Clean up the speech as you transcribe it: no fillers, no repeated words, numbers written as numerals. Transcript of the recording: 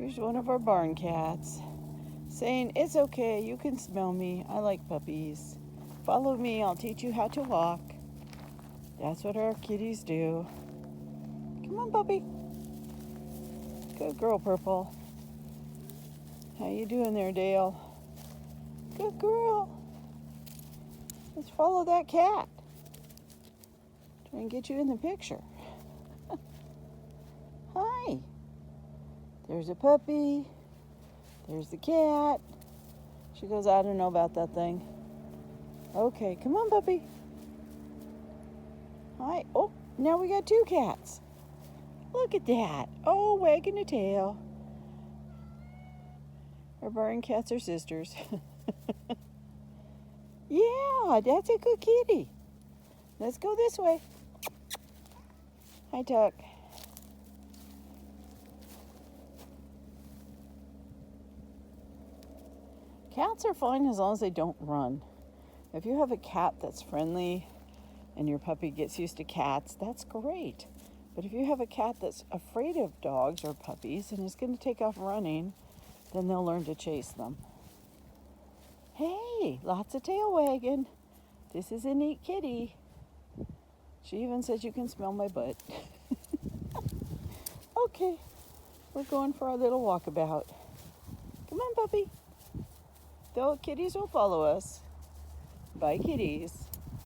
Here's one of our barn cats saying, "It's okay, you can smell me. I like puppies. Follow me, I'll teach you how to walk." That's what our kitties do. Come on, puppy. Good girl, Purple. How you doing there, Dale? Good girl. Let's follow that cat. Try and get you in the picture. Hi. There's a puppy. There's the cat. She goes, "I don't know about that thing." Okay, come on, puppy. Hi. Oh, now we got two cats. Look at that. Oh, wagging a tail. Our barn cats are sisters. Yeah, that's a good kitty. Let's go this way. Hi, Tuck. Cats are fine as long as they don't run. If you have a cat that's friendly and your puppy gets used to cats, that's great. But if you have a cat that's afraid of dogs or puppies and is going to take off running, then they'll learn to chase them. Hey, lots of tail wagging. This is a neat kitty. She even says you can smell my butt. Okay, we're going for our little walkabout. Come on, puppy. The kitties will follow us. Bye, kitties.